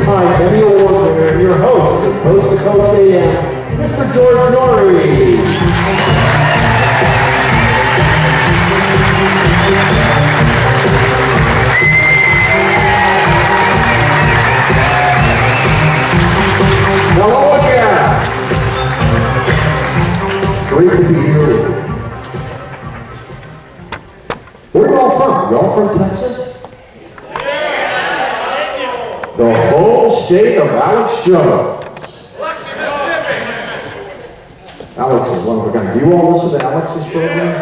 three-time Emmy Award winner and your host of Coast to Coast AM, Mr. George Noory. Hello again. Great to be here. Where are y'all from? Y'all from Texas? The whole state of Alex Jones. Alex is one of a kind. Do you all listen to Alex's program?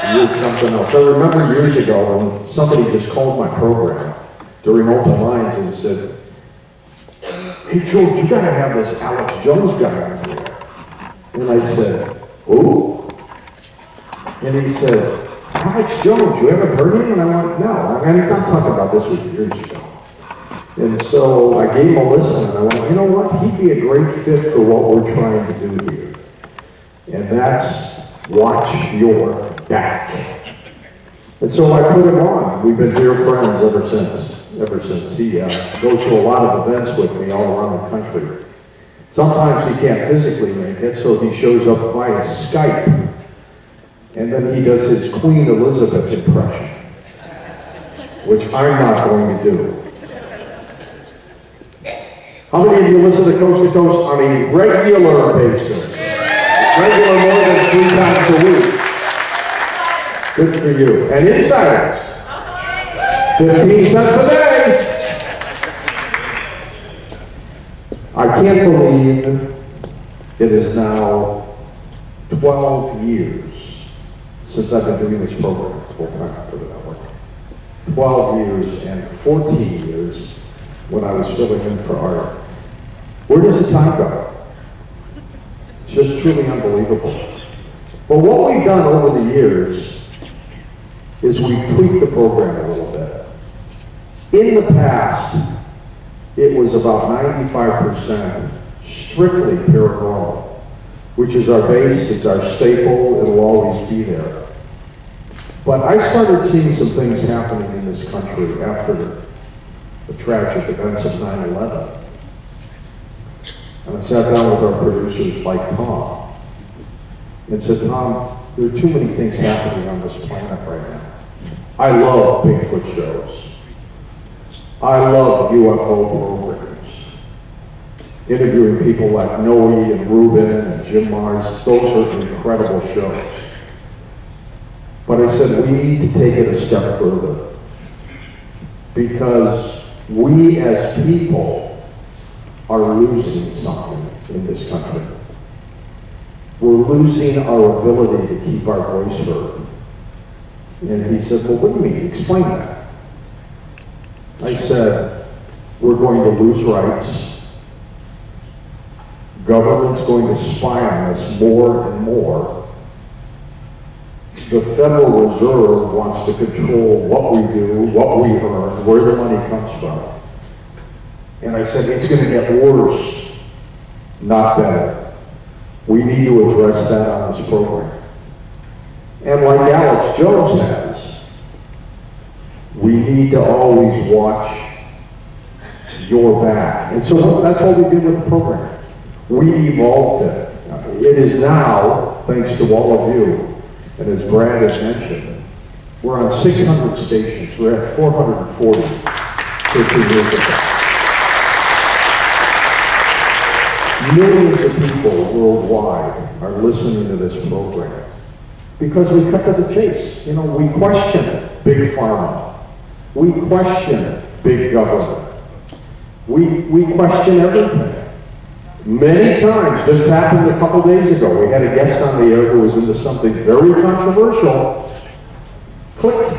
He is something else. I remember years ago when somebody just called my program during open lines and said, "Hey George, you gotta have this Alex Jones guy on here." And I said, "Who?" And he said, "Alex Jones, you haven't heard him?" And I went, "No, I'm not talking about this with you years ago." And so I gave him a listen, and I went, "You know what? He'd be a great fit for what we're trying to do here. And that's watch your back." And so I put him on. We've been dear friends ever since. He goes to a lot of events with me all around the country. Sometimes he can't physically make it, so he shows up via Skype. And then he does his Queen Elizabeth impression, which I'm not going to do. How many of you listen to Coast on a regular basis? Regular more than 3 times a week. Good for you. And insiders, 15 cents a day. I can't believe it is now 12 years since I've been doing this program full time for the network. 12 years and 14 years when I was filling in for Art. Where does the time go? It's just truly unbelievable. But what we've done over the years is we've tweaked the program a little bit. In the past, it was about 95% strictly paranormal, which is our base, it's our staple, it'll always be there. But I started seeing some things happening in this country after the tragic events of 9/11. And I sat down with our producers like Tom and said, "Tom, there are too many things happening on this planet right now. I love Bigfoot shows. I love UFO programs. Interviewing people like Noory and Ruben and Jim Mars, those are incredible shows. But I said, we need to take it a step further. Because we as people are losing something in this country. We're losing our ability to keep our voice heard." And he said, "Well, what do you mean? Explain that." I said, "We're going to lose rights. Government's going to spy on us more and more. The Federal Reserve wants to control what we do, what we earn, where the money comes from." And I said, "It's going to get worse, not better. We need to address that on this program. And like Alex Jones has, we need to always watch your back." And so that's what we did with the program. We evolved it. It is now, thanks to all of you, and as Brad has mentioned, we're on 600 stations. We're at 440 15 years ago. Millions of people worldwide are listening to this program because we cut to the chase. You know, we question big pharma. We question big government. We question everything. Many times, just happened a couple days ago, we had a guest on the air who was into something very controversial. Click.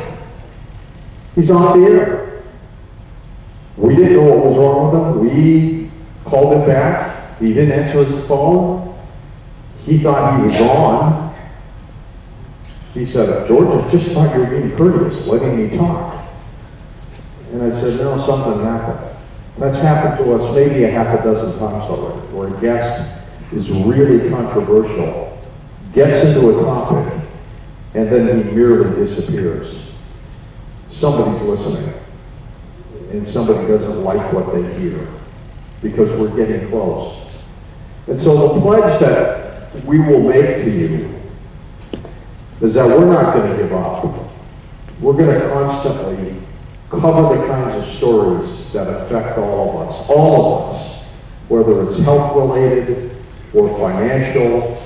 He's off the air. We didn't know what was wrong with him. We called him back. He didn't answer his phone. He thought he was on. He said, "George, I just thought you were being courteous, letting me talk." And I said, "No, something happened." That's happened to us maybe a half a dozen times already, where a guest is really controversial, gets into a topic, and then he merely disappears. Somebody's listening. and somebody doesn't like what they hear, because we're getting close. And so the pledge that we will make to you is that we're not going to give up. We're going to constantly cover the kinds of stories that affect all of us, whether it's health-related or financial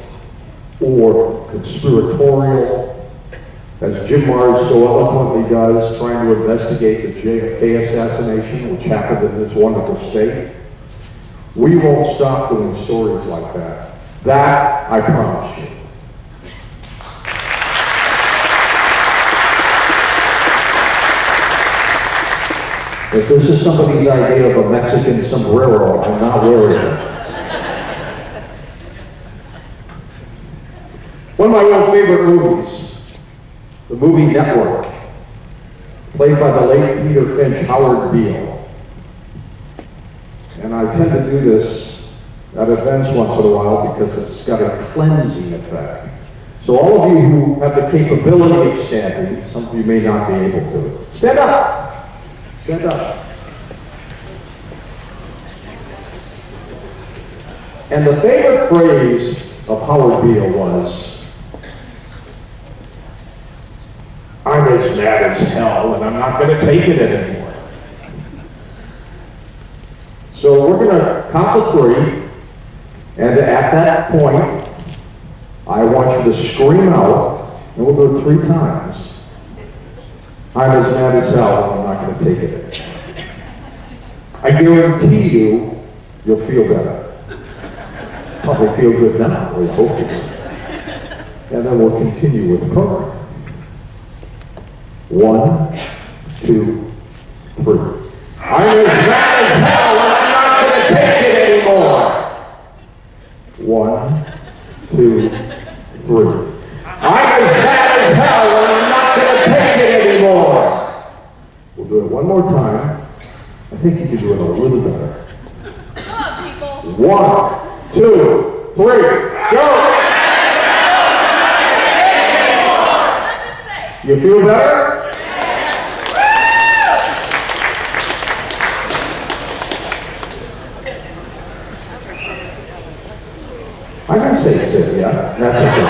or conspiratorial, as Jim Mars so eloquently does, trying to investigate the JFK assassination, which happened in this wonderful state. We won't stop doing stories like that. That, I promise you. If this is somebody's idea of a Mexican sombrero, I'm not worried. One of my old favorite movies, the movie Network, played by the late Peter Finch, Howard Beale. And I tend to do this at events once in a while because it's got a cleansing effect. So all of you who have the capability of standing, some of you may not be able to, stand up! Stand up. And the favorite phrase of Howard Beale was, "I'm as mad as hell and I'm not going to take it anymore." So we're going to count to 3, and at that point, I want you to scream out, and we'll do it 3 times. I'm as mad as hell and I'm not going to take it. I guarantee you, you'll feel better. Probably feel good now, we hope you do. And then we'll continue with the program. 1, 2, 3. I'm as mad as hell and I'm not going to take it anymore. 1, 2, 3. I'm as mad as hell and I'm not going to take it anymore. We'll do it one more time. I think you can do it a little better. Come on, people. 1, 2, 3, go! You feel better? I can say sit, yeah. That's okay.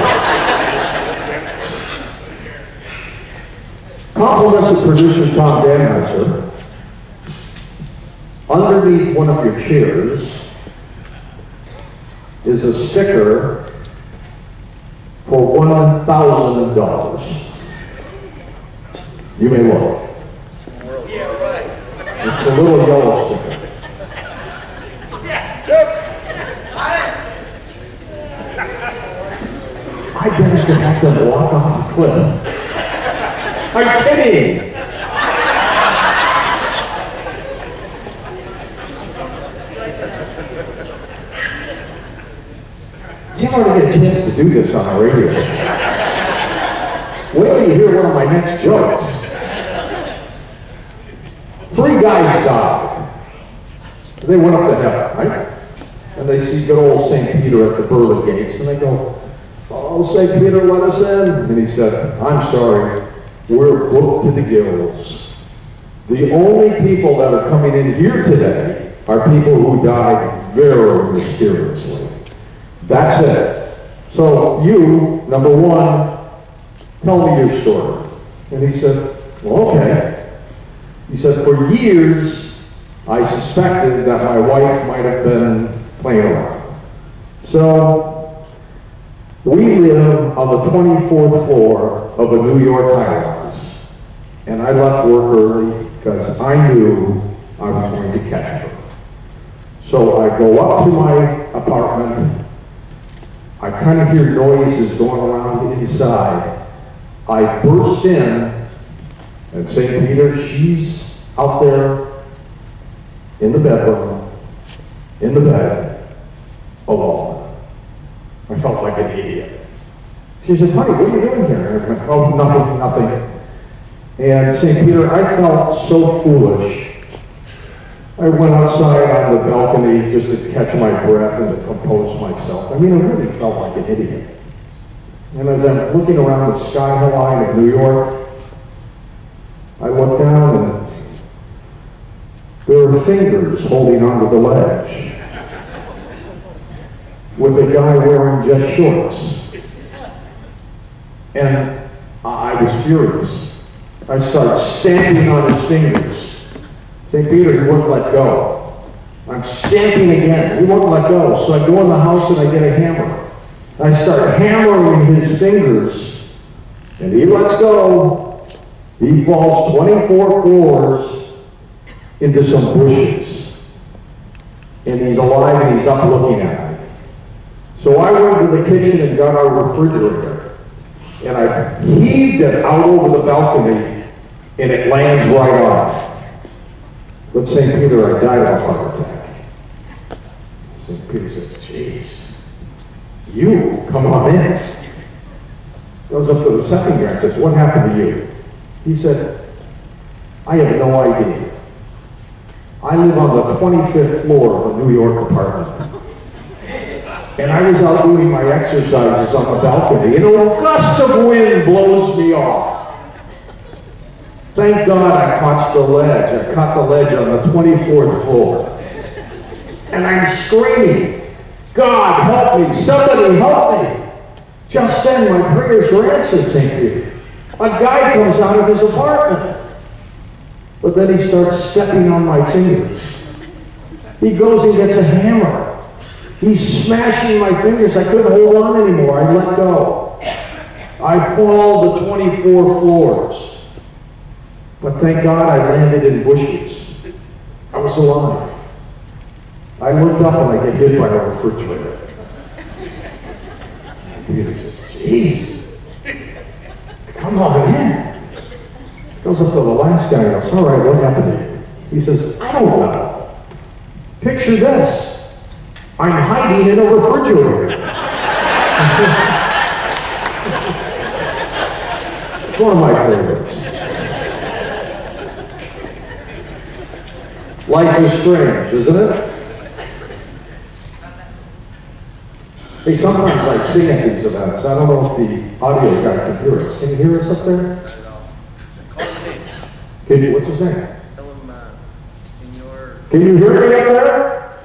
Compliments of producer Tom Danheiser. Underneath one of your chairs is a sticker for $1,000. You may look. Yeah, right. It's a little yellow sticker. I bet I could have them walk off a cliff. I'm kidding. See, I'm going to get a chance to do this on the radio. Wait till you hear one of my next jokes. 3 guys died. They went up to heaven, right? And they see good old St. Peter at the pearly gates, and they go, "Oh, St. Peter, let us in." And he said, "I'm sorry, we're booked to the gills. The only people that are coming in here today are people who died very mysteriously. That's it. So you, number 1, tell me your story." And he said, "Well, okay." He said, "For years, I suspected that my wife might have been playing around. So we live on the 24th floor of a New York high-rise, and I left work early because I knew I was going to catch her. So I go up to my apartment. I kind of hear noises going around inside. I burst in, and St. Peter, she's out there in the bedroom, in the bed, alone. I felt like an idiot. She said, "Honey, what are you doing here?" And I went, "Oh, nothing." And St. Peter, I felt so foolish. I went outside on the balcony just to catch my breath and to compose myself. I mean, I really felt like an idiot. And as I'm looking around the skyline of New York, I looked down and there are fingers holding onto the ledge, with a guy wearing just shorts. And I was furious. I started stamping on his fingers. St. Peter, he wouldn't let go. I'm stamping again. He wouldn't let go. So I go in the house and I get a hammer. I start hammering his fingers, and he lets go. He falls 24 floors into some bushes. And he's alive and he's up looking at me. So I went to the kitchen and got our refrigerator, and I heaved it out over the balcony, and it lands right on. But St. Peter, I died of a heart attack. St. Peter says, "Jeez, you, come on in." Goes up to the second guy and says, "What happened to you?" He said, "I have no idea. I live on the 25th floor of a New York apartment. And I was out doing my exercises on the balcony, and a gust of wind blows me off. Thank God I caught the ledge. I caught the ledge on the 24th floor. And I'm screaming, 'God, help me, somebody help me.' Just then my prayers were answered, St. Peter. A guy comes out of his apartment. But then he starts stepping on my fingers. He goes and gets a hammer. He's smashing my fingers. I couldn't hold on anymore. I let go. I fall the 24 floors. But thank God I landed in bushes. I was alive. I looked up and I get hit by a refrigerator. He says, "Jeez, come on in." Goes up to the last guy and goes, "All right, what happened to you?" He says, "I don't know. Picture this. I'm hiding in a refrigerator." It's one of my favorites. Life is strange, isn't it? Hey, sometimes I sing at these events. I don't know if the audio guy can hear us. Can you hear us up there? Can you, what's his name? Tell him, Senor. Can you hear me up there?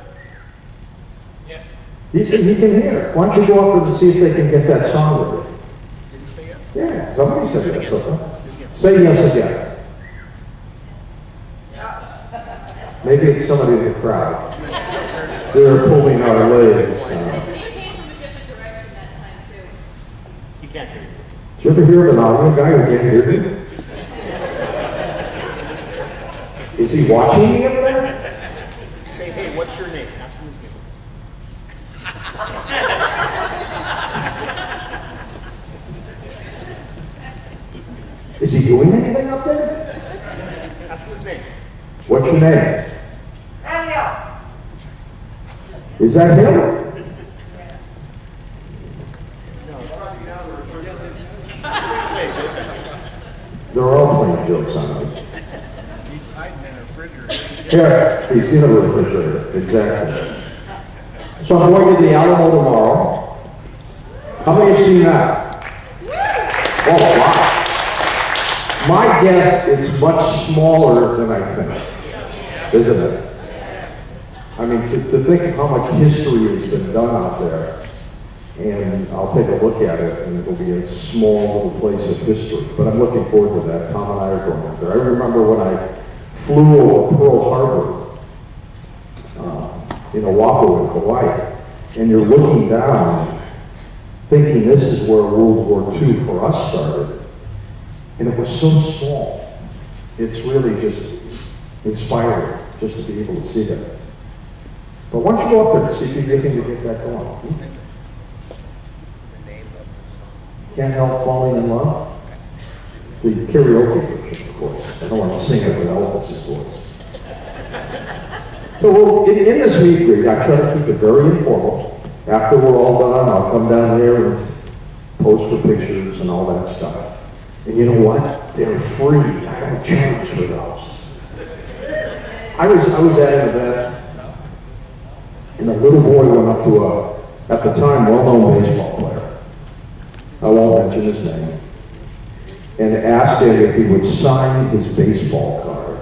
Yes. He said he can hear. Why don't you go up and see if they can get that song with it? Did he say yes? Yeah, somebody said yes. Say yes again. Maybe it's somebody in the crowd. They're pulling our legs. You came from a different direction that time, too. He can't hear you. Did you ever hear of an audio guy who can't hear you? Is he watching me up there? Say, hey, what's your name? Ask him his name. Is he doing anything up there? Ask him his name. What's your name? Elio. Is that him? No, it's crossing down the refrigerator. They're all playing jokes on me. He's hiding in a refrigerator. Yeah, he's in a refrigerator, exactly. So I'm going to the Alamo tomorrow. How many have seen that? Oh, wow. My guess, it's much smaller than I think, isn't it? I mean, to think of how much history has been done out there, and I'll take a look at it, and it'll be a small little place of history. But I'm looking forward to that. Tom and I are going up there. I remember when I flew over Pearl Harbor in Oahu in Hawaii, and you're looking down, thinking this is where World War II for us started. And it was so small. It's really just inspiring just to be able to see that. But why don't you go up there and see if you can get him to get that going? The name of the song. Can't Help Falling in Love? The karaoke version, of course. I don't want to sing it with Elvis's voice. So in this meet and greet, I try to keep it very informal. After we're all done, I'll come down there and pose for pictures and all that stuff. And you know what? They're free. I don't charge for those. I was at an event, and a little boy went up to at the time, well-known baseball player. I won't mention his name. And asked him if he would sign his baseball card.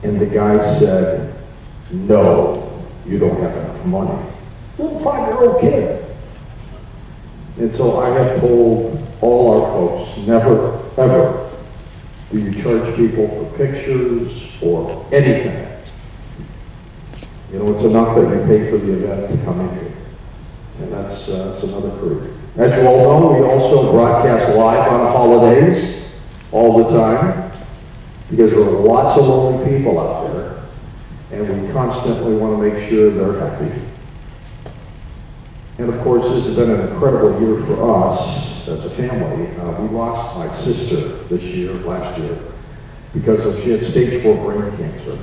And the guy said, no, you don't have enough money. Little 5-year-old kid. And so I have told all our folks, never, ever do you charge people for pictures or anything. You know, it's enough that you pay for the event to come in here. And that's another crew. As you all know, we also broadcast live on holidays all the time because there are lots of lonely people out there, and we constantly want to make sure they're happy. And of course, this has been an incredible year for us as a family. We lost my sister last year, because she had stage 4 brain cancer.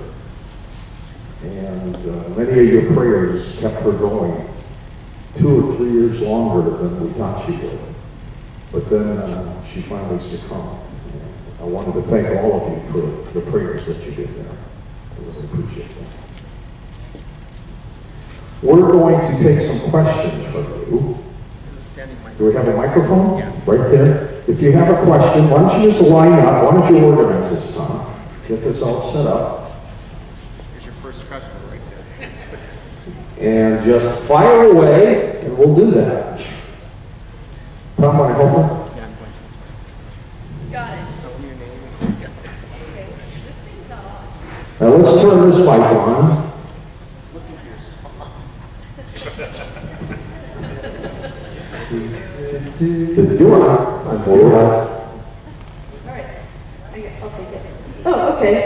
And many of your prayers kept her going 2 or 3 years longer than we thought she would. But then she finally succumbed. I wanted to thank all of you for the prayers that you did there. I really appreciate that. We're going to take some questions from you. Do we have a microphone? Yeah. Right there. If you have a question, why don't you just line up? Why don't you organize this time? Get this all set up. Here's your first customer right there. And just fire away, and we'll do that. Tom, want to help her? Yeah, I'm going to. Got it. Tell me your name. Okay. This thing's not on. Now let's turn this mic on. Look at yourself. You're on. I'm forward. All right. I'll take it. Oh, okay.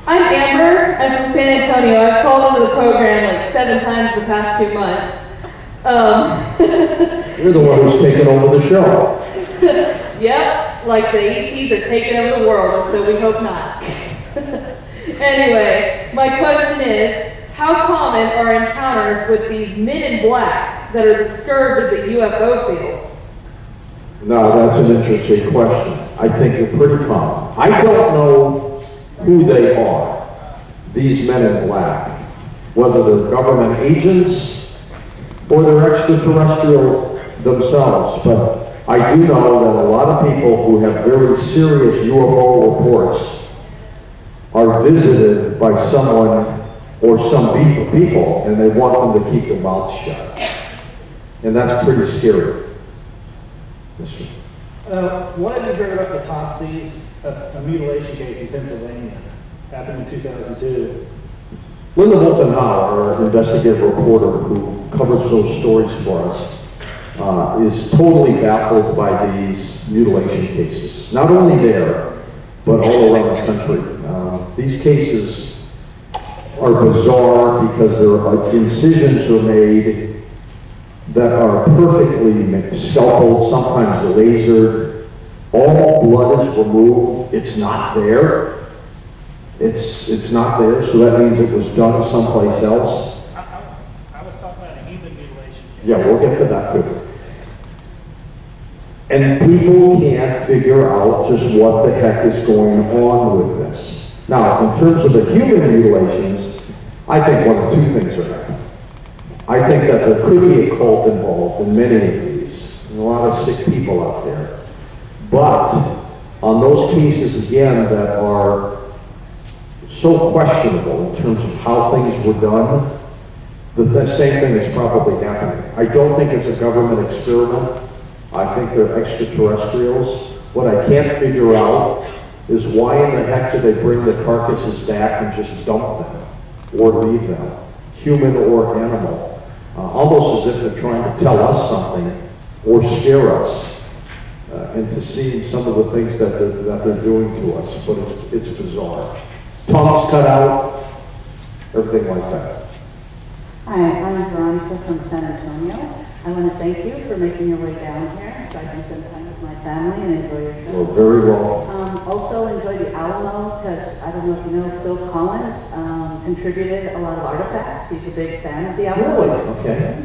I'm Amber. I'm from San Antonio. I've called into the program like 7 times the past 2 months. You're the one who's taking over the show. Yep, like the ETs are taking over the world, so we hope not. Anyway, my question is, how common are encounters with these men in black that are the scourge of the UFO field? No, that's an interesting question. I think they're pretty common. I don't know who they are, these men in black, whether they're government agents or they're extraterrestrial themselves, but I do know that a lot of people who have very serious UFO reports are visited by someone or some people, and they want them to keep their mouths shut. And that's pretty scary. What have you heard about the Totsis, a mutilation case in Pennsylvania, happened in 2002? Linda Moulton Howe, our investigative reporter who covers those stories for us, is totally baffled by these mutilation cases. Not only there, but all around the country. These cases are bizarre because incisions are made that are perfectly scalpeled, sometimes lasered. All blood is removed. It's not there. It's not there, so that means it was done someplace else. I was talking about a human mutilation case. Yeah, we'll get to that too. And people can't figure out just what the heck is going on with this. Now, in terms of the human mutilations, I think one of 2 things are happening. I think that there could be a cult involved in many of these, and a lot of sick people out there. But on those cases, again, that are so questionable in terms of how things were done, the same thing is probably happening. I don't think it's a government experiment. I think they're extraterrestrials. What I can't figure out is why in the heck do they bring the carcasses back and just dump them or leave them, human or animal, almost as if they're trying to tell us something or scare us into seeing some of the things that they're doing to us. But it's bizarre. Tongues cut out, everything like that. Hi, I'm Veronica from San Antonio. I want to thank you for making your way down here so I can spend time with my family and enjoy your show. Well, very well. Also enjoy the Alamo because I don't know if you know, Phil Collins contributed a lot of artifacts. He's a big fan of the Alamo. Really? Okay.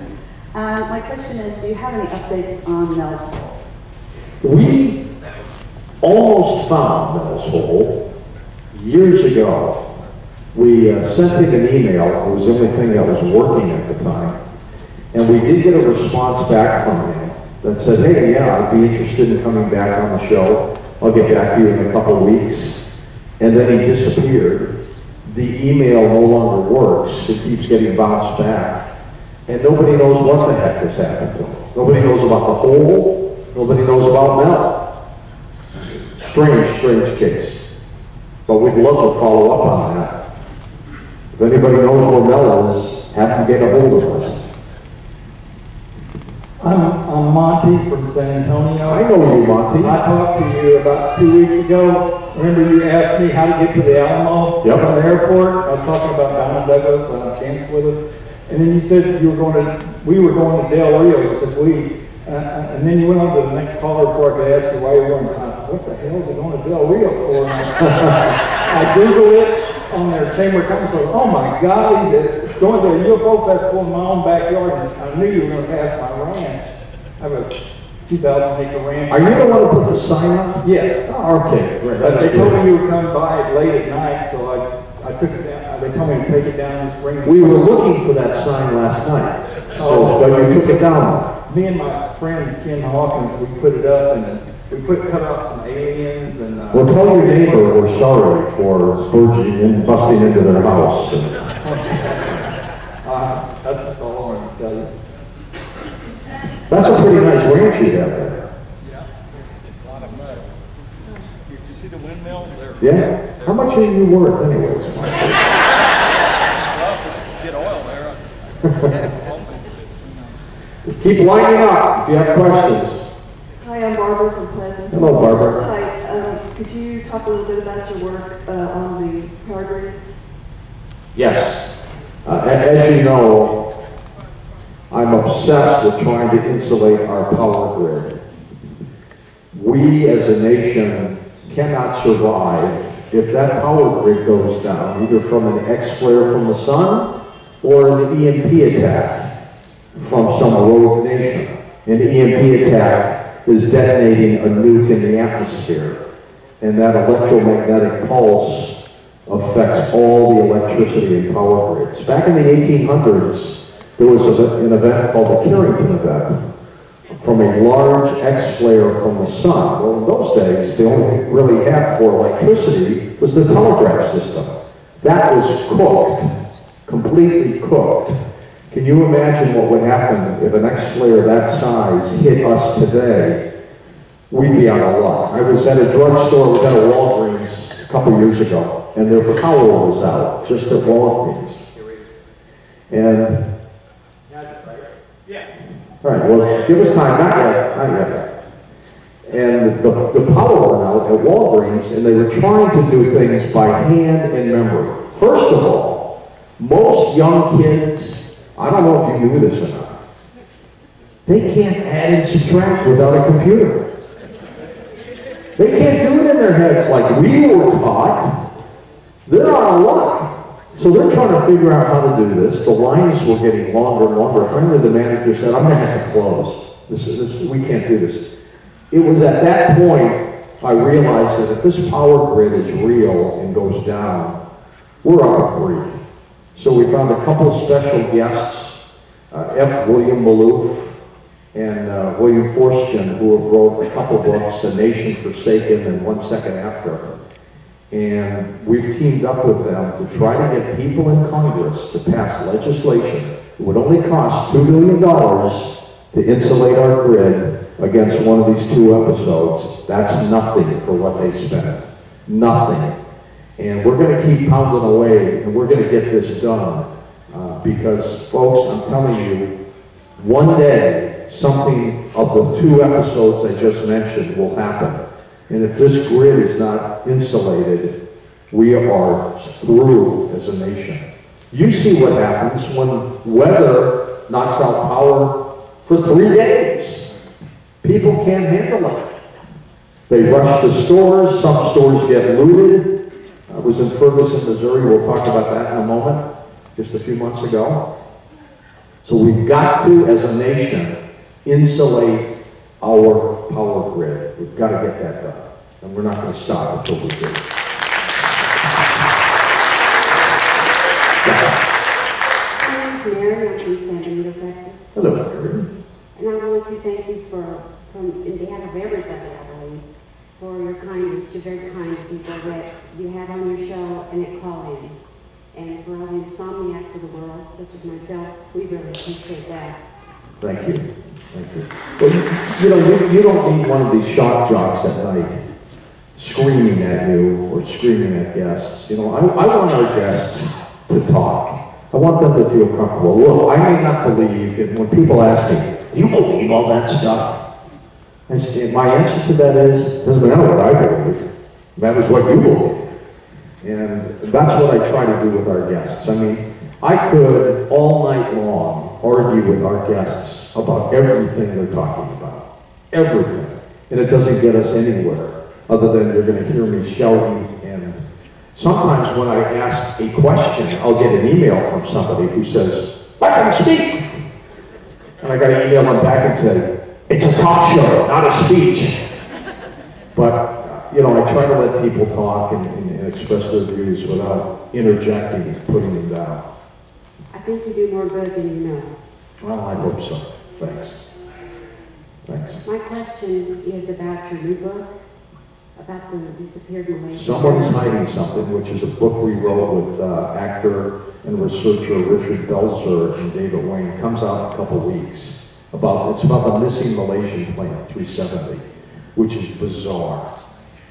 My question is, do you have any updates on Mel's Hole? We almost found Mel's Hole years ago. We sent him an email. It was the only thing that was working at the time. And we did get a response back from him that said, hey, yeah, I'd be interested in coming back on the show. I'll get back to you in a couple of weeks. and then he disappeared. The email no longer works. It keeps getting bounced back. And nobody knows what the heck has happened to him. Nobody knows about the hole. Nobody knows about Mel. Strange, strange case. But we'd love to follow up on that. If anybody knows where Mel is, have them get a hold of us. I'm Monty from San Antonio. I know you, Monty. I talked to you about 2 weeks ago. Remember you asked me how to get to the Alamo Yep. from the airport? I was talking about Donna Douglas and I danced with her. And then you said we were going to Del Rio. I said, and then you went on to the next caller before I could ask you why you were going. I said, what the hell is it going to Del Rio for? I Googled it on their chamber of commerce. I said, oh my God, it's going to a UFO festival in my own backyard. And I knew you were going to pass my ranch. I have a 2,000-acre ranch. Are you the one who put the sign up? Yes. Oh, okay, great. But they told me you would come by late at night, so I took it down. They told me to take it down and bring it. We were looking for that sign last night, so you took it down. Me and my friend Ken Hawkins, we put it up and we cut out some aliens and. Well, tell your neighbor we're sorry for burging and busting into their house. That's just all I want to tell you. That's a pretty nice ranch you have there. Yeah, it's a lot of mud. Did you see the windmill there? Yeah. How much are you worth, anyways? Get oil there. Just keep lining up if you have questions. Hi, I'm Barbara from Pleasant. Hello, Barbara. Hi, could you talk a little bit about your work on the power grid? Yes. As you know, I'm obsessed with trying to insulate our power grid. We as a nation cannot survive if that power grid goes down, either from an X-flare from the sun or an EMP attack from some rogue nation. An EMP attack is detonating a nuke in the atmosphere, and that electromagnetic pulse affects all the electricity in power grids. Back in the 1800s, there was an event called the Carrington event from a large X-flare from the sun. Well, in those days, the only thing we really had for electricity was the telegraph system. That was cooked, completely cooked. Can you imagine what would happen if an X-flare that size hit us today? We'd be out of luck. I was at a drugstore, I was at a Walgreens a couple years ago, and their power was out, just at Walgreens. And all right, well, give us time, not yet, not yet. And the power went out at Walgreens, and they were trying to do things by hand and memory. First of all, most young kids, I don't know if you knew this or not, they can't add and subtract without a computer. They can't do it in their heads like we were taught. They're out of luck. So they're trying to figure out how to do this. The lines were getting longer and longer. Finally, the manager said, I'm going to have to close. We can't do this. It was at that point I realized that if this power grid is real and goes down, we're up a creek. So we found a couple of special guests, F. William Maloof and William Forstchen, who have wrote a couple books, A Nation Forsaken and 1 Second After. And we've teamed up with them to try to get people in Congress to pass legislation. It would only cost $2 billion to insulate our grid against one of these 2 episodes. That's nothing for what they spend. Nothing. And we're going to keep pounding away, and we're going to get this done. Because, folks, I'm telling you, one day, something of the 2 episodes I just mentioned will happen. And if this grid is not insulated, we are through as a nation. You see what happens when weather knocks out power for 3 days. People can't handle it. They rush to stores, some stores get looted. I was in Ferguson, Missouri, we'll talk about that in a moment, just a few months ago. So we've got to, as a nation, insulate our power grid. We've got to get that done. And we're not going to stop until we do. My name is Mary. I'm from San Benito, Texas. Hello, Mary. And I wanted to thank you for, in behalf of everybody, I believe, for your kindness to very kind people that you have on your show and that call in. And for all the insomniacs of the world, such as myself, we really appreciate that. Thank you. Thank you. Well, you know, you don't need one of these shock jocks at night screaming at you or screaming at guests. You know, I want our guests to talk. I want them to feel comfortable. Look, I may not believe, and when people ask me, do you believe all that stuff? I say, my answer to that is, doesn't matter what I believe. It matters what you believe. And that's what I try to do with our guests. I mean, I could all night long argue with our guests about everything they're talking about. Everything. And it doesn't get us anywhere other than you're going to hear me shouting. And sometimes when I ask a question, I'll get an email from somebody who says, let them speak. And I got to email them back and say, it's a talk show, not a speech. But, you know, I try to let people talk and express their views without interjecting and putting them down. I think you do more good than you know. Well, I hope so. Thanks. Thanks. My question is about your new book, about the disappeared Malaysian. Someone's Hiding Something, which is a book we wrote with actor and researcher Richard Belzer and David Wayne. It comes out in a couple weeks. It's about the missing Malaysian plane 370, which is bizarre.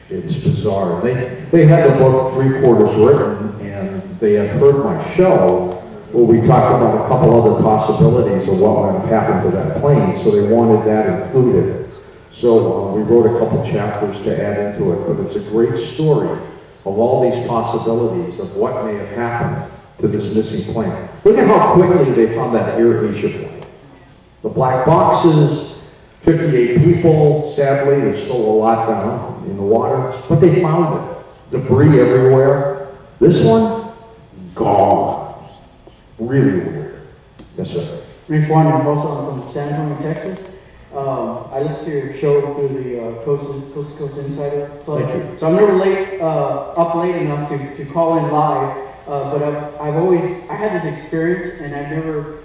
It's bizarre. They had the book 3/4 written, and they had heard my show where we talked about a couple other possibilities of what might have happened to that plane, so they wanted that included. So we wrote a couple chapters to add into it, but it's a great story of all these possibilities of what may have happened to this missing plane. Look at how quickly they found that Air Asia plane. The black boxes, 58 people, sadly, there's still a lot down in the water, but they found it. Debris everywhere. This one, gone. Really weird. Yes, sir. Rich Juan Mendoza from San Antonio, Texas. I listened to your show through the Coast to Coast Insider Club. Thank you. So I'm never up late enough to call in live, but I had this experience and I've never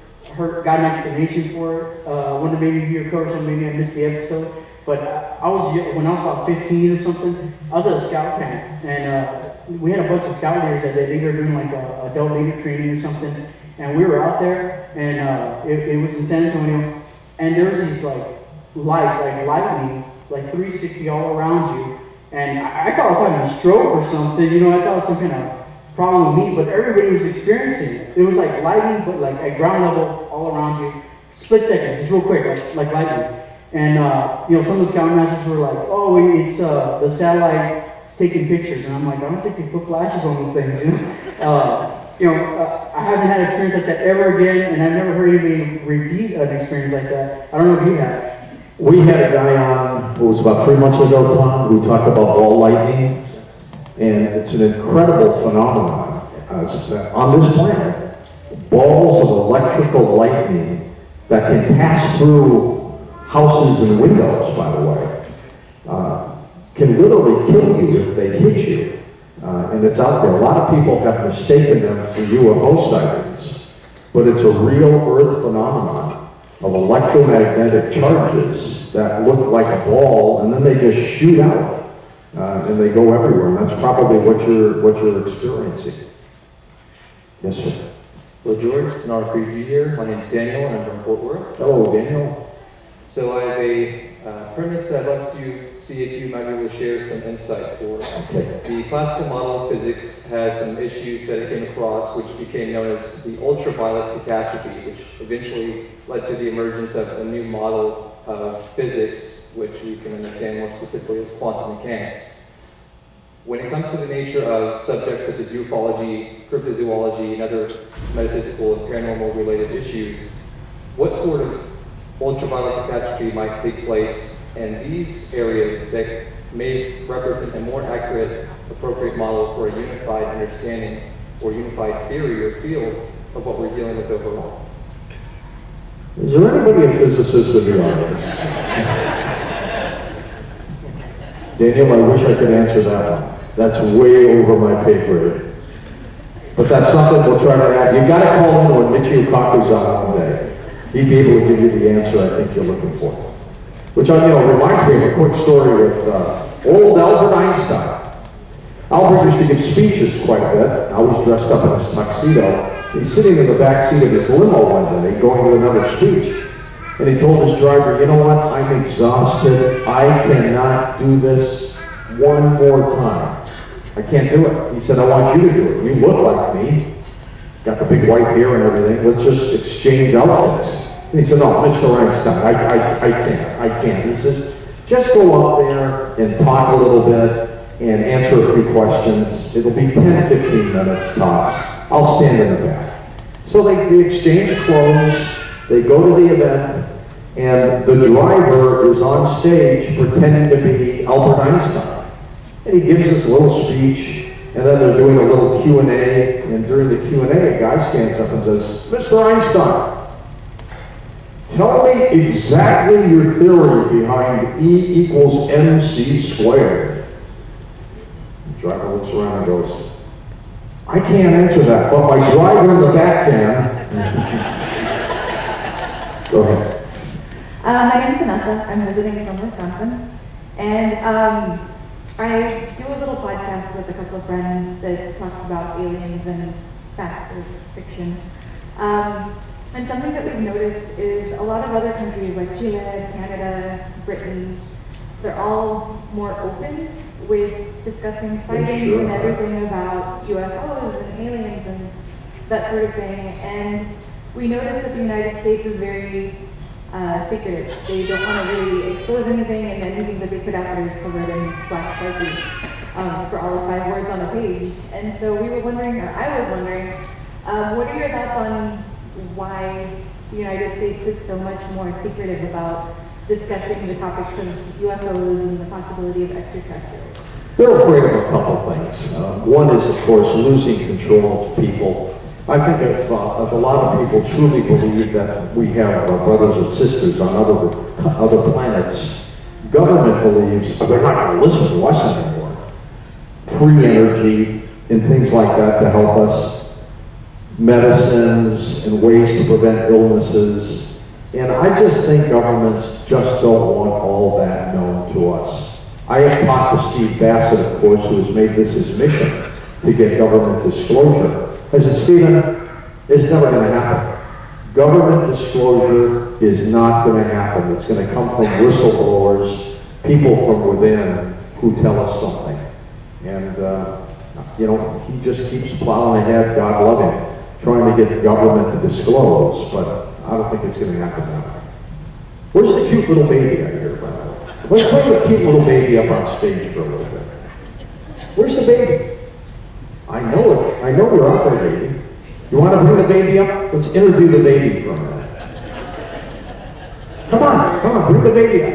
got an explanation for it. I wanted to maybe hear your coach, and maybe I missed the episode. But when I was about 15 or something, I was at a scout camp, and we had a bunch of scout leaders that day. They were doing like a adult leader training or something, and we were out there, and it was in San Antonio, and there was these like lights, like lightning, like 360 all around you, and I thought I was having a stroke or something. You know, I thought it was some kind of problem with me, but everybody was experiencing it. It was like lightning, but like at ground level all around you. Split second, just real quick, like lightning. And you know, some of the scoutmasters were like, oh, it's the satellite's taking pictures. And I'm like, I don't think they put flashes on those things, you know? I haven't had an experience like that ever again, and I've never heard anybody repeat an experience like that. I don't know if you have. We had a guy on, it was about 3 months ago, Tom, who talked about ball lightning. And it's an incredible phenomenon on this planet. Balls of electrical lightning that can pass through houses and windows, by the way, can literally kill you if they hit you. And it's out there. A lot of people have mistaken them for UFO sightings, but it's a real Earth phenomenon of electromagnetic charges that look like a ball, and then they just shoot out. And they go everywhere, and that's probably what you're experiencing. Yes, sir. Hello, George. It's an honor for you to be here. My name is Daniel, and I'm from Fort Worth. Hello, Daniel. So I have a premise that I'd like to see if you might be able to share some insight for. Okay. The classical model of physics has some issues that it came across, which became known as the ultraviolet catastrophe, which eventually led to the emergence of a new model of physics, which we can understand more specifically as quantum mechanics. When it comes to the nature of subjects such as ufology, cryptozoology, and other metaphysical and paranormal related issues, what sort of ultraviolet catastrophe might take place in these areas that may represent a more accurate, appropriate model for a unified understanding or unified theory or field of what we're dealing with overall? Is there anybody a physicist in the audience? Daniel, I wish I could answer that one. That's way over my pay grade. But that's something we'll try to add. You gotta call in when Michio Kaku's on one day. He'd be able to give you the answer I think you're looking for. Which, reminds me of a quick story with old Albert Einstein. Albert used to give speeches quite a bit, always dressed up in his tuxedo. He's sitting in the back seat of his limo one day, going to another speech. And he told his driver, you know what, I'm exhausted. I cannot do this one more time. I can't do it. He said, I want you to do it. You look like me. Got the big white hair and everything. Let's just exchange outfits. And he said, no, Mr. Einstein, I can't. He says, just go up there and talk a little bit and answer a few questions. It'll be 10, 15 minutes tops. I'll stand in the back. So they exchange clothes, they go to the event, and the driver is on stage pretending to be Albert Einstein. And he gives this little speech, and then they're doing a little Q&A, and during the Q&A, a guy stands up and says, Mr. Einstein, tell me exactly your theory behind E equals MC squared. The driver looks around and goes, I can't answer that, but my driver in the back can. Go ahead. My name is Vanessa. I'm visiting from Wisconsin. And I do a little podcast with a couple of friends that talks about aliens and fact or fiction. And something that we've noticed is a lot of other countries like Chile, Canada, Britain, they're all more open with discussing sightings and everything about UFOs and aliens and that sort of thing. And we noticed that the United States is very secretive. They don't want to really expose anything, and anything that they put out there is covered in black Sharpie for all the 5 words on a page. And so we were wondering, or I was wondering, what are your thoughts on why the United States is so much more secretive about discussing the topics of UFOs and the possibility of extraterrestrials? They're afraid of a couple things. One is, of course, losing control of people. I think if a lot of people truly believe that we have brothers and sisters on other planets, government believes they're not going to listen to us anymore. Free energy and things like that to help us, medicines and ways to prevent illnesses. And I just think governments just don't want all that known to us. I have talked to Steve Bassett, of course, who has made this his mission to get government disclosure. I said, Stephen, it's never going to happen. Government disclosure is not going to happen. It's going to come from whistleblowers, people from within who tell us something. And, he just keeps plowing ahead, God love him, trying to get the government to disclose, but I don't think it's going to happen that way. Where's the cute little baby out here, by the way? Let's bring the cute little baby up on stage for a little bit. Where's the baby? I know it. I know you're out there, baby. You want to bring the baby up? Let's interview the baby for a minute. Come on, bring the baby up.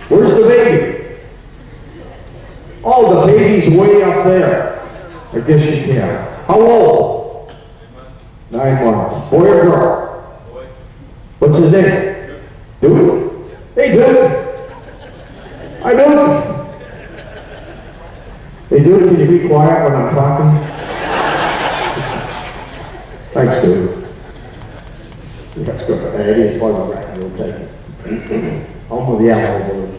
Where's the baby? Oh, the baby's way up there. I guess you can. How old? 9 months. Boy or girl? What's his name? Duke? Hey, Duke! Hi, Duke! Hey, Duke, can you be quiet when I'm talking? Thanks, Duke. Let's go. It is part of the right. We'll take it. Home with the apple.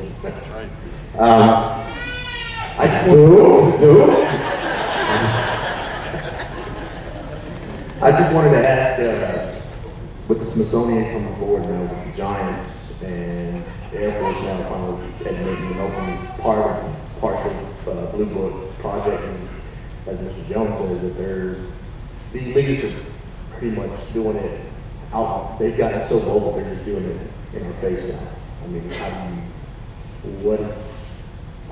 I just I just wanted to ask, with the Smithsonian coming forward now with the Giants and the Air Force now finally admitting an open partial Blue Book project, and as Mr. Jones says, that the leaders are pretty much doing it out. They've gotten so bold that they're just doing it in our face now. I mean,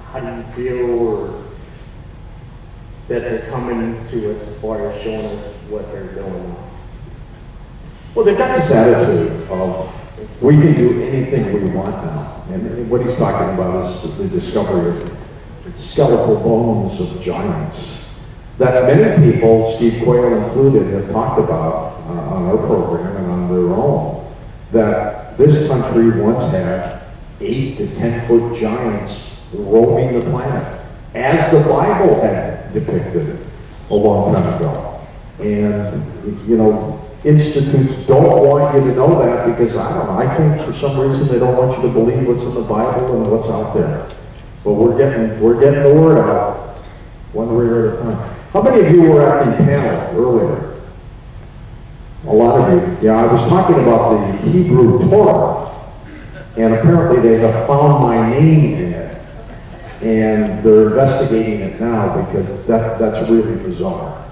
how do you feel that they're coming to us as far as showing us what they're doing? Well, they've got this attitude of, we can do anything we want now. And what he's talking about is the discovery of skeletal bones of giants that many people, Steve Quayle included, have talked about on our program and on their own, that this country once had 8 to 10 foot giants roaming the planet, as the Bible had depicted a long time ago. And, institutes don't want you to know that because, I don't know, I think for some reason they don't want you to believe what's in the Bible and what's out there. But we're getting the word out one way at a time. How many of you were at the panel earlier? A lot of you. Yeah, I was talking about the Hebrew Torah, and apparently they have found my name in it, and they're investigating it now because that's really bizarre.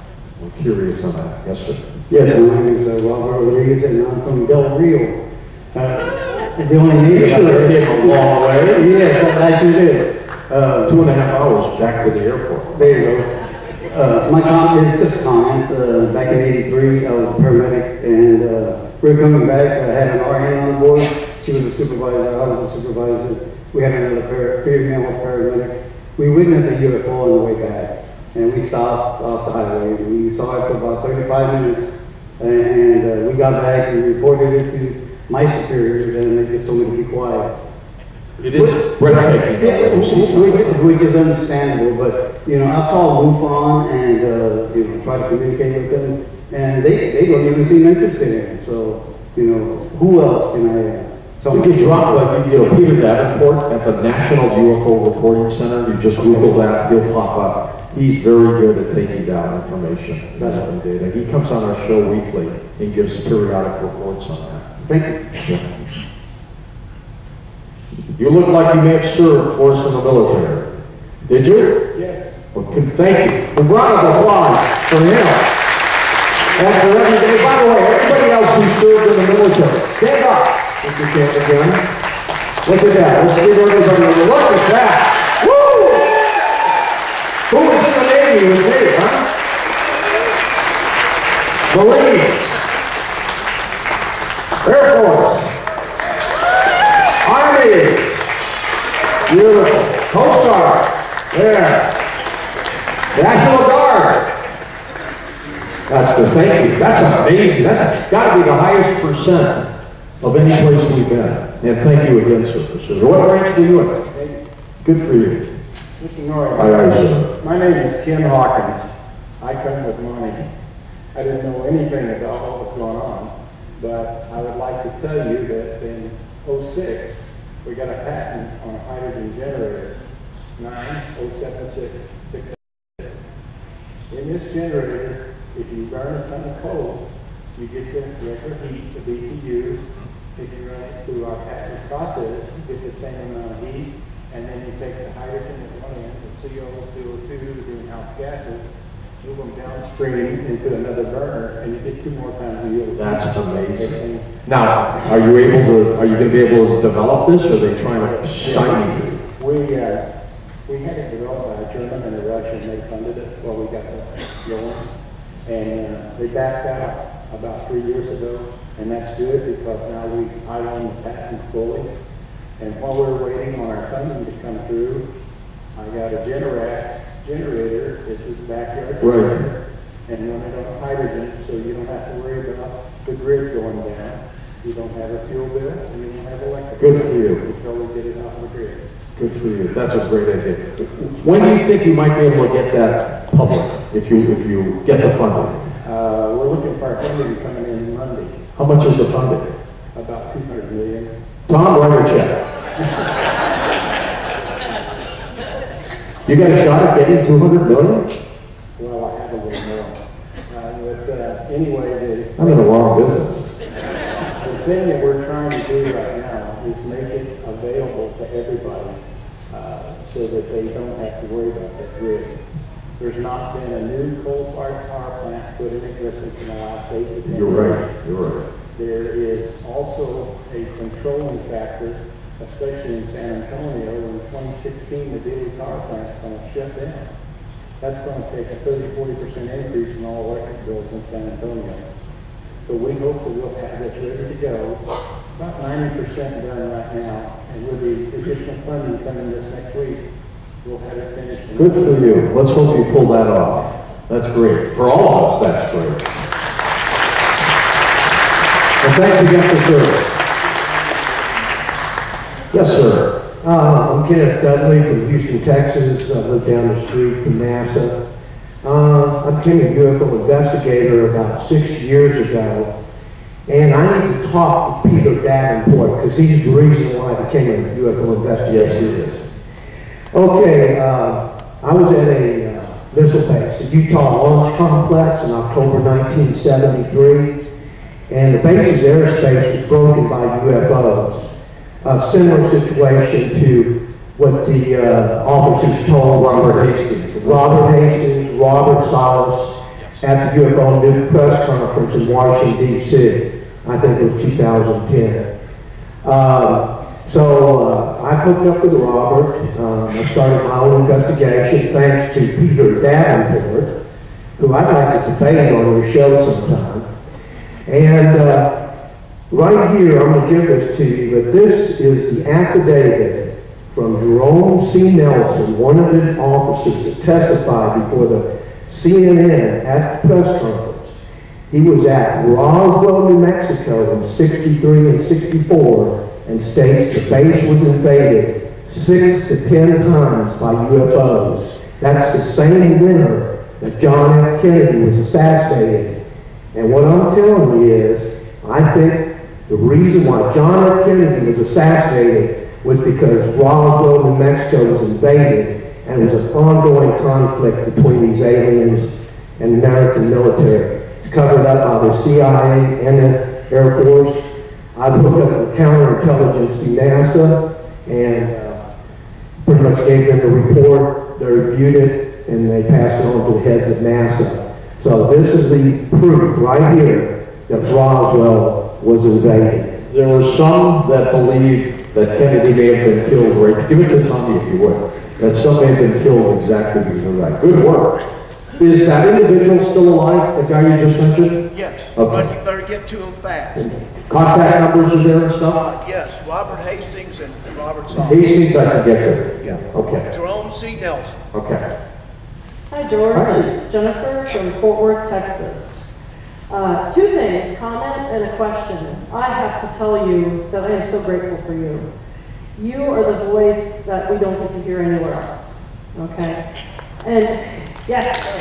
I'm curious on that. Yes, sir. Yes, my name is Robert Rodriguez, and I'm from Del Rio. The only name You should have taken a long way. Yes, I sure did. 2.5 hours back to the airport. There you go. My comment is just a comment. Back in '83, I was a paramedic, and we were coming back. I had an RN on board. She was a supervisor. I was a supervisor. We had another female paramedic. We witnessed a UFO on the way back, and we stopped off the highway. And we saw it for about 35 minutes, and we got back and reported it to my superiors, and they just told me to be quiet. It is breathtaking. Yeah, which is understandable, but you know, I called MUFON and you know, try to communicate with them, and they don't even seem interested in it. So you know, who else can I? You can drop like Peter Davenport at the National UFO Reporting Center. You just Google that, he'll pop up. He's very good at taking down information and data. He comes on our show weekly and gives periodic reports on that. Thank you. Yeah. You look like you may have served for us in the military. Did you? Yes. Well, thank you. A round of applause for him. And for everybody, by the way, everybody else who served in the military, stand up if you can again. Look at that. Let's give everybody a look at that. Woo! Who was in the Navy with me, huh? Marines. Air Force. Army. Beautiful. Coast Guard. There. National Guard. That's good. Thank you. That's amazing. That's got to be the highest percent of any place we've been. And thank you again, sir, for serving. What ranch were you in? Good for you. Mr. Noory, Sir. my name is Ken Hawkins. I come with money. I didn't know anything about what was going on, but I would like to tell you that in '06, we got a patent on a hydrogen generator, 90766. In this generator, if you burn a ton of coal, you get the record heat, the BTUs. If you run it through our patent process, you get the same amount of heat, and then you take the hydrogen at one end, the CO, CO2, the greenhouse gases, move them downstream into another burner, and you get 2 more times the yield. That's amazing. Now, are you going to be able to develop this, or are they trying to stymie you? We had it developed by a German and a Russian. They funded us while we got the loan, and they backed out about 3 years ago, and that's good because now I own the patent fully. And while we're waiting on our funding to come through, I got a generator. This is backyard generator, and run it on hydrogen, so you don't have to worry about the grid going down. You don't have a fuel bill, and you don't have electric. Good for you. Until we get it off the grid. Good for you. That's a great idea. When do you think you might be able to get that public, if you get the funding? We're looking for our funding coming in Monday. How much is the funding? About $200 million. Tom, write a check. You got a shot at getting $200 million? Well, I have a little more. Anyway, I'm in the wrong business. The thing that we're trying to do right now is make it available to everybody so that they don't have to worry about that grid. There's not been a new coal-fired power plant put in existence in the last 8 to 10 years. You're right. There is also a controlling factor, especially in San Antonio. In 2016, the daily power plant's going to shut down. That's going to take a 30-40% increase in all electric bills in San Antonio. So we hope that we'll have this ready to go. About 90% done right now, and with the additional funding coming this next week, we'll have it finished. Good for you. Let's hope you pull that off. That's great. For all of us, that's great. And thanks again for serving. Yes, sir. I'm Kenneth Dudley from Houston, Texas. I live down the street from NASA. I I became a UFO investigator about 6 years ago, and I need to talk to Peter Davenport, because he's the reason why I became a UFO investigator. Yes, he is. Okay, I was at a missile base, the Utah Launch Complex in October 1973, and the base's airspace was broken by UFOs. A similar situation to what the officers told Robert Hastings, Robert Salas at the UFO News press conference in Washington, D.C. I think it was 2010. So I hooked up with Robert. I started my own investigation thanks to Peter Davenport, who I'd like to debate on your show sometime. And right here, I'm going to give this to you, but this is the affidavit from Jerome C. Nelson, one of the officers that testified before the CNN at the press conference. He was at Roswell, New Mexico in 63 and 64, and states the base was invaded 6 to 10 times by UFOs. That's the same winter that John F. Kennedy was assassinated. And what I'm telling you is, I think the reason why John F. Kennedy was assassinated was because Roswell, New Mexico was invaded, and it was an ongoing conflict between these aliens and the American military. It's covered up by the CIA and the Air Force. I've hooked up with counterintelligence to NASA, and pretty much gave them the report. They reviewed it, and they passed it on to the heads of NASA. So this is the proof right here that Roswell was invaded. There were some that believe that Kennedy may have been killed, right? Give it to Tommy if you would. That some may have been killed exactly because of that. Good work. Is that individual still alive, the guy you just mentioned? Yes, Okay. but you better get to him fast. Contact numbers are there and stuff? Yes, Robert Hastings and Robert Saul. Hastings I can get to. Yeah. Okay. Jerome C. Nelson. Okay. Hi, George. Hi. Jennifer from Fort Worth, Texas. Two things, comment and a question. I have to tell you that I am so grateful for you. You are the voice that we don't get to hear anywhere else, okay? And yes.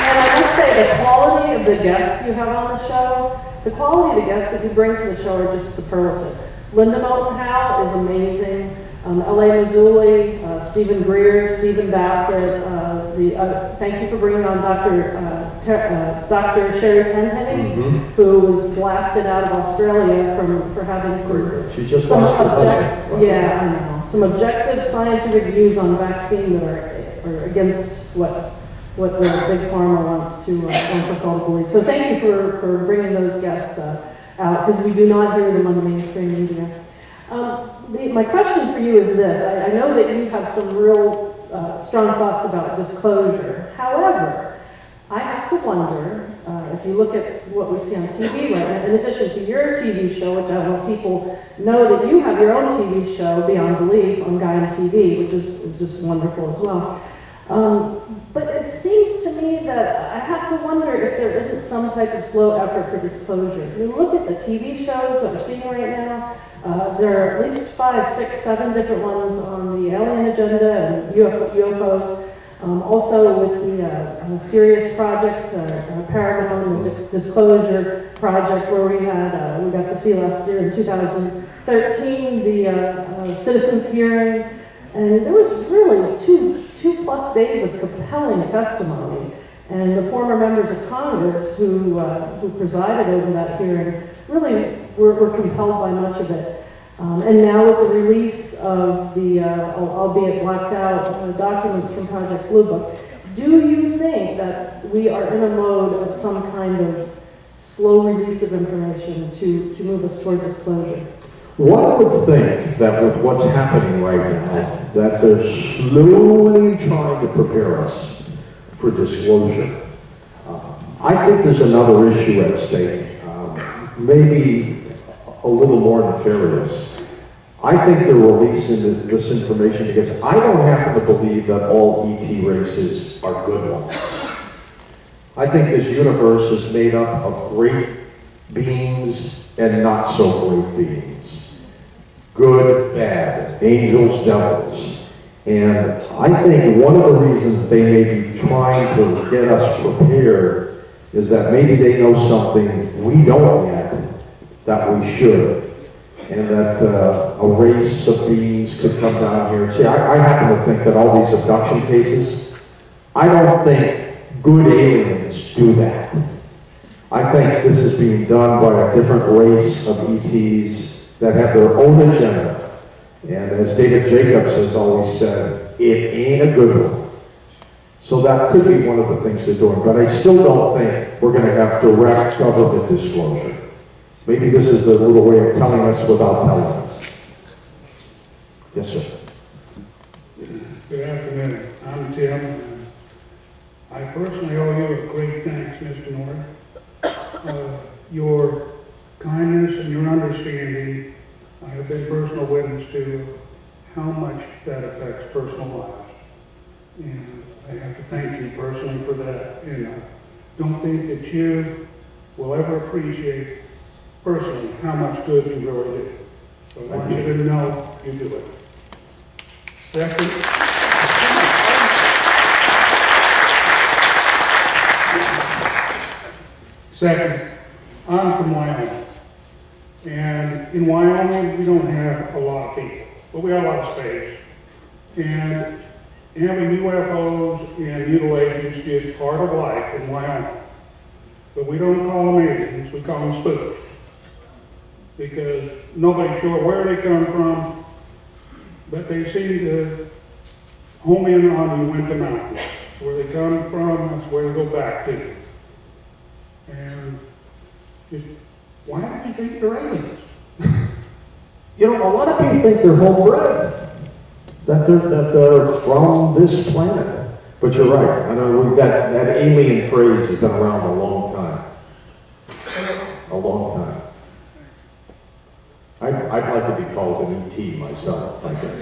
And I must say, the quality of the guests you have on the show, the quality of the guests that you bring to the show are just superlative. Linda Moulton Howe is amazing. L.A. Mazzulli, Stephen Greer, Stephen Bassett. Thank you for bringing on Dr. Sherry Tenpenny, who was blasted out of Australia for having some objective scientific views on vaccine that are against what the big pharma wants us all to believe. So thank you for bringing those guests out, because we do not hear them on the mainstream media. My question for you is this. I know that you have some real strong thoughts about disclosure. However, I have to wonder, if you look at what we see on TV right now, in addition to your TV show, which I hope people know that you have your own TV show, Beyond Belief, on Guy on TV, which is just wonderful as well. But it seems to me that I have to wonder if there isn't some type of slow effort for disclosure. If you look at the TV shows that we're seeing right now, there are at least 5, 6, 7 different ones on the alien agenda and UFOs. Also with the Sirius Project, Paragon, the Disclosure Project, where we got to see last year in 2013 the citizens hearing, and there was really two plus days of compelling testimony. And the former members of Congress who presided over that hearing really were compelled by much of it. And now with the release of the, albeit blacked out, documents from Project Blue Book, do you think that we are in a mode of some kind of slow release of information to move us toward disclosure? One would think that with what's happening right now, that they're slowly trying to prepare us for disclosure. I think there's another issue at stake, maybe a little more nefarious. I think they're releasing this information because I don't happen to believe that all ET races are good ones. I think this universe is made up of great beings and not so great beings. Good, bad, angels, devils. And I think one of the reasons they may be trying to get us prepared is that maybe they know something we don't yet that we should. And that a race of beings could come down here. See, I happen to think that all these abduction cases, I don't think good aliens do that. I think this is being done by a different race of ETs that have their own agenda. And as David Jacobs has always said, it ain't a good one. So that could be one of the things they're doing. But I still don't think we're going to have direct government disclosure. Maybe this is the little way of telling us without telling us. Yes, sir. Good afternoon. I'm Tim. I personally owe you a great thanks, Mr. Noory. Your kindness and your understanding, I have been personal witness to how much that affects personal lives. And I have to thank you personally for that. And I don't think that you will ever appreciate personally how much good you really do. So I want you to know you do it. Second, I'm from Wyoming. And in Wyoming, we don't have a lot of people, but we have a lot of space. And having UFOs and mutilations is just part of life in Wyoming. But we don't call them aliens, we call them spooks. Because nobody's sure where they come from, but they seem to home in on the Winter Mountains. Where they come from, that's where they go back to. And just, why do you think they're aliens? You know, a lot of people think they're homebred, that they're from this planet. But you're right. I know that alien phrase has been around a long time. A long time. I'd like to be called an ET myself, I guess.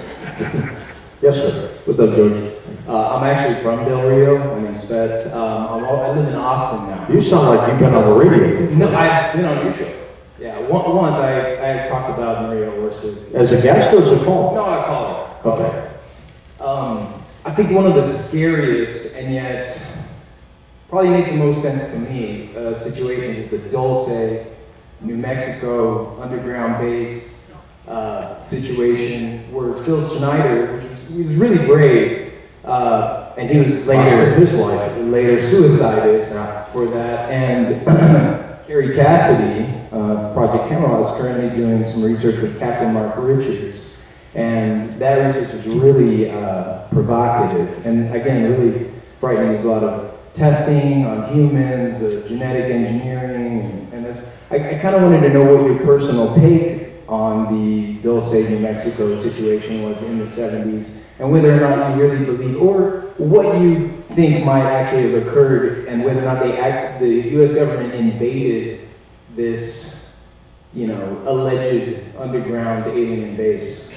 Yes, sir. What's up, George? I'm actually from Del Rio. My name's Fetz. I live in Austin now. You sound like you've been on the radio before. No, I've been on your show. Yeah, once I talked about Maria Orsi. As a guest or as a call? No, I called her. Okay. I think one of the scariest and yet probably makes the most sense to me situations is the Dulce, New Mexico underground base situation where Phil Schneider, he was really brave, and he was later suicided for that. And Carrie Cassidy, Project Camelot, is currently doing some research with Captain Mark Richards, and that research is really provocative and again really frightening. There's a lot of testing on humans, genetic engineering, and this. I kind of wanted to know what your personal take on the Dulce, New Mexico situation was in the 70s, and whether or not you really believe, or what you think might actually have occurred, and whether or not the U.S. government invaded this, alleged underground alien base.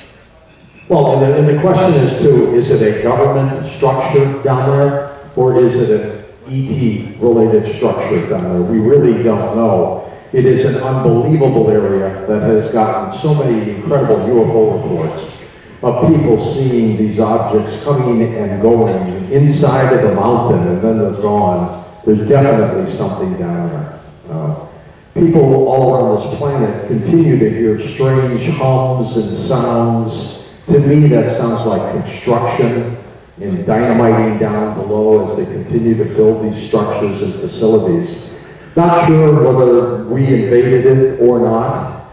Well, and the question is too, is it a government structure down there, or is it an ET-related structure down there? We really don't know. It is an unbelievable area that has gotten so many incredible UFO reports of people seeing these objects coming and going inside of the mountain and then they're gone. There's definitely something down there. People all around this planet continue to hear strange hums and sounds. To me, that sounds like construction and dynamiting down below as they continue to build these structures and facilities. Not sure whether we invaded it or not,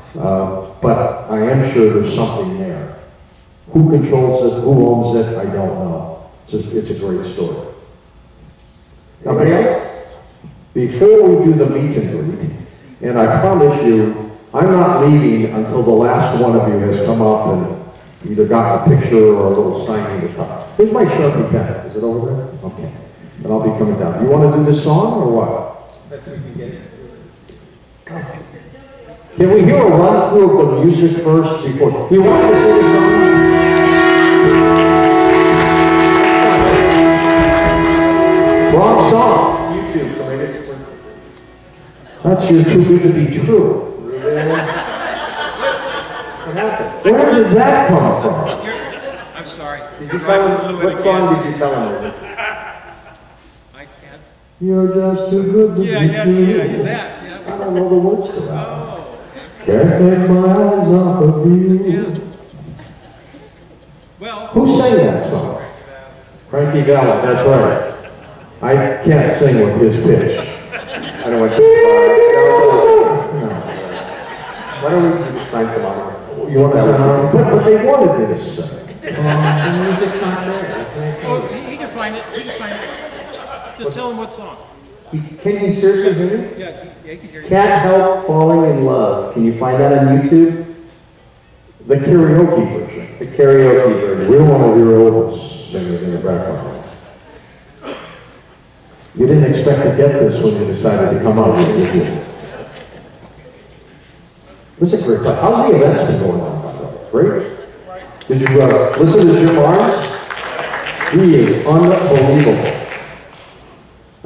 but I am sure there's something there. Who controls it, who owns it, I don't know. It's a great story. Anybody else? Before we do the meet and greet, and I promise you, I'm not leaving until the last one of you has come up and either gotten a picture or a little signing to top. Here's my Sharpie pen. Is it over there? Okay. And I'll be coming down. You want to do this song or what? Can we hear a run through of the music first before? Do you want me to sing a song? Wrong song. It's YouTube, so maybe it's That's your too good to be true. What happened? Where did that come from? I'm sorry. Did you tell him, what song did you tell him it was? I can't. You're just too good to be true. That, yeah. I don't know the words to that. Can't take my eyes off of you. Well, who sang that song? Frankie Valli, that's right. I can't sing with his pitch. I don't want you to Why don't we sign some honor? You want to sign on? But they wanted me to sing. The music's not there. oh, he can find it. He can find it. Just tell him what song. Can you seriously hear me? Yeah, he can hear you. Can't Help Falling in Love. Can you find that on YouTube? The karaoke version. The karaoke version. We don't want to hear Elvis singing in the background. You didn't expect to get this when you decided to come out, did you? This is a great play. How's the events been going on, by the way? Great? Did you listen to Jim Barnes? He is unbelievable.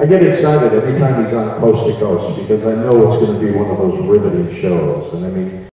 I get excited every time he's on Coast to Coast because I know it's going to be one of those riveting shows. And I mean,